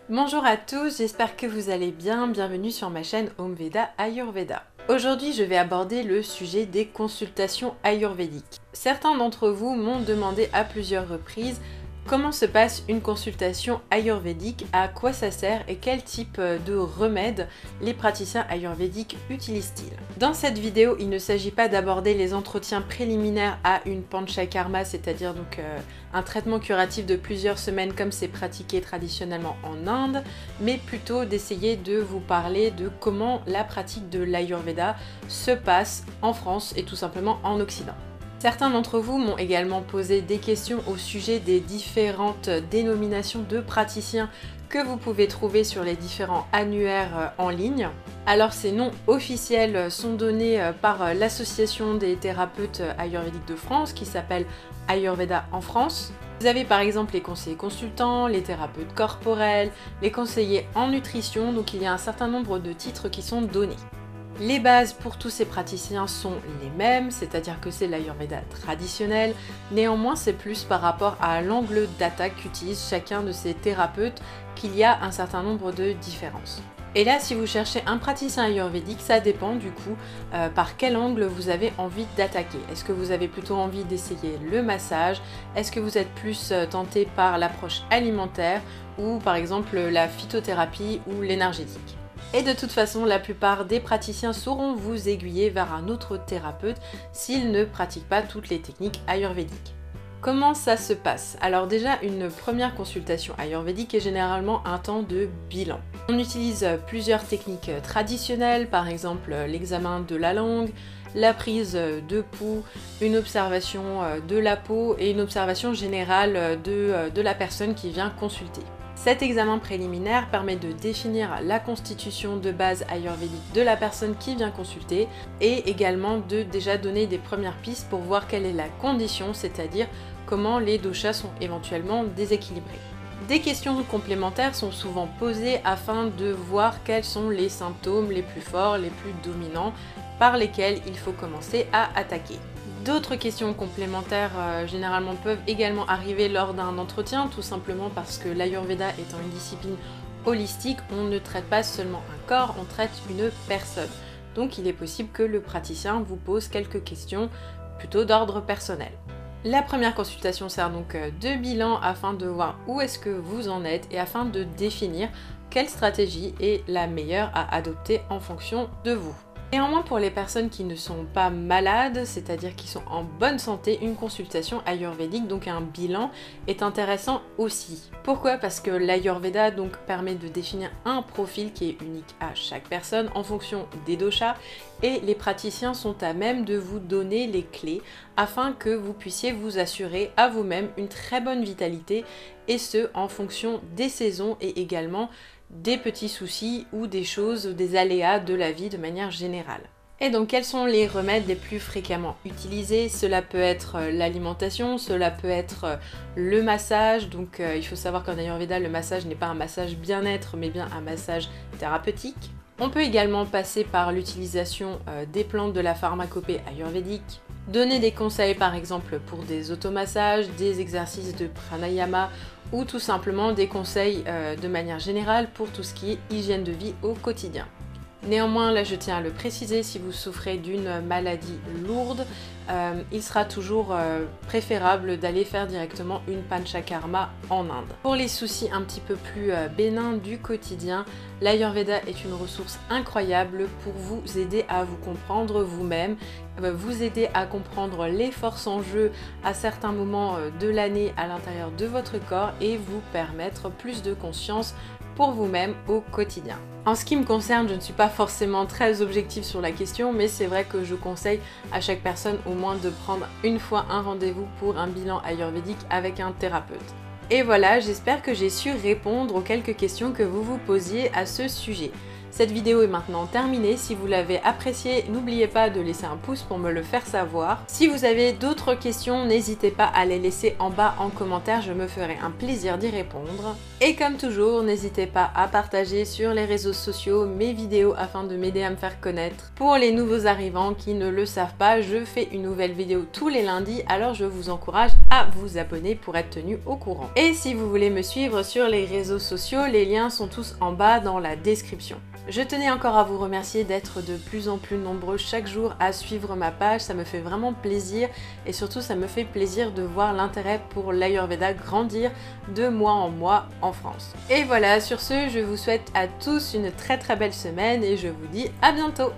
Bonjour à tous, j'espère que vous allez bien. Bienvenue sur ma chaîne Home Veda Ayurveda. Aujourd'hui, je vais aborder le sujet des consultations ayurvédiques. Certains d'entre vous m'ont demandé à plusieurs reprises comment se passe une consultation ayurvédique, à quoi ça sert et quel type de remèdes les praticiens ayurvédiques utilisent-ils. Dans cette vidéo, il ne s'agit pas d'aborder les entretiens préliminaires à une panchakarma, c'est-à-dire donc un traitement curatif de plusieurs semaines comme c'est pratiqué traditionnellement en Inde, mais plutôt d'essayer de vous parler de comment la pratique de l'Ayurveda se passe en France et tout simplement en Occident. Certains d'entre vous m'ont également posé des questions au sujet des différentes dénominations de praticiens que vous pouvez trouver sur les différents annuaires en ligne. Alors ces noms officiels sont donnés par l'Association des thérapeutes ayurvédiques de France qui s'appelle Ayurveda en France. Vous avez par exemple les conseillers consultants, les thérapeutes corporels, les conseillers en nutrition, donc il y a un certain nombre de titres qui sont donnés. Les bases pour tous ces praticiens sont les mêmes, c'est-à-dire que c'est l'Ayurveda traditionnel, néanmoins c'est plus par rapport à l'angle d'attaque qu'utilise chacun de ces thérapeutes qu'il y a un certain nombre de différences. Et là, si vous cherchez un praticien ayurvédique, ça dépend du coup par quel angle vous avez envie d'attaquer. Est-ce que vous avez plutôt envie d'essayer le massage? Est-ce que vous êtes plus tenté par l'approche alimentaire ou par exemple la phytothérapie ou l'énergétique? Et de toute façon, la plupart des praticiens sauront vous aiguiller vers un autre thérapeute s'ils ne pratiquent pas toutes les techniques ayurvédiques. Comment ça se passe? Alors déjà, une première consultation ayurvédique est généralement un temps de bilan. On utilise plusieurs techniques traditionnelles, par exemple l'examen de la langue, la prise de pouls, une observation de la peau et une observation générale de la personne qui vient consulter. Cet examen préliminaire permet de définir la constitution de base ayurvédique de la personne qui vient consulter et également de déjà donner des premières pistes pour voir quelle est la condition, c'est-à-dire comment les doshas sont éventuellement déséquilibrés. Des questions complémentaires sont souvent posées afin de voir quels sont les symptômes les plus forts, les plus dominants par lesquels il faut commencer à attaquer. D'autres questions complémentaires généralement peuvent également arriver lors d'un entretien, tout simplement parce que l'Ayurveda étant une discipline holistique, on ne traite pas seulement un corps, on traite une personne. Donc il est possible que le praticien vous pose quelques questions plutôt d'ordre personnel. La première consultation sert donc de bilan afin de voir où est-ce que vous en êtes et afin de définir quelle stratégie est la meilleure à adopter en fonction de vous. Néanmoins, pour les personnes qui ne sont pas malades, c'est-à-dire qui sont en bonne santé, une consultation ayurvédique, donc un bilan, est intéressant aussi. Pourquoi? Parce que l'Ayurveda donc permet de définir un profil qui est unique à chaque personne en fonction des doshas et les praticiens sont à même de vous donner les clés afin que vous puissiez vous assurer à vous-même une très bonne vitalité et ce en fonction des saisons et également des petits soucis ou des choses, des aléas de la vie de manière générale. Et donc quels sont les remèdes les plus fréquemment utilisés? Cela peut être l'alimentation, cela peut être le massage, donc il faut savoir qu'en Ayurveda le massage n'est pas un massage bien-être mais bien un massage thérapeutique. On peut également passer par l'utilisation des plantes de la pharmacopée ayurvédique, donner des conseils par exemple pour des automassages, des exercices de pranayama ou tout simplement des conseils de manière générale pour tout ce qui est hygiène de vie au quotidien. Néanmoins, là je tiens à le préciser, si vous souffrez d'une maladie lourde, il sera toujours préférable d'aller faire directement une panchakarma en Inde. Pour les soucis un petit peu plus bénins du quotidien, l'Ayurveda est une ressource incroyable pour vous aider à vous comprendre vous-même, vous aider à comprendre les forces en jeu à certains moments de l'année à l'intérieur de votre corps et vous permettre plus de conscience pour vous-même au quotidien. En ce qui me concerne, je ne suis pas forcément très objective sur la question, mais c'est vrai que je conseille à chaque personne au moins de prendre une fois un rendez-vous pour un bilan ayurvédique avec un thérapeute. Et voilà, j'espère que j'ai su répondre aux quelques questions que vous vous posiez à ce sujet. Cette vidéo est maintenant terminée. Si vous l'avez appréciée, n'oubliez pas de laisser un pouce pour me le faire savoir. Si vous avez d'autres questions, n'hésitez pas à les laisser en bas en commentaire, je me ferai un plaisir d'y répondre. Et comme toujours, n'hésitez pas à partager sur les réseaux sociaux mes vidéos afin de m'aider à me faire connaître. Pour les nouveaux arrivants qui ne le savent pas, je fais une nouvelle vidéo tous les lundis, alors je vous encourage à vous abonner pour être tenu au courant. Et si vous voulez me suivre sur les réseaux sociaux, les liens sont tous en bas dans la description. Je tenais encore à vous remercier d'être de plus en plus nombreux chaque jour à suivre ma page, ça me fait vraiment plaisir et surtout ça me fait plaisir de voir l'intérêt pour l'Ayurveda grandir de mois en mois en France. Et voilà, sur ce, je vous souhaite à tous une très belle semaine et je vous dis à bientôt!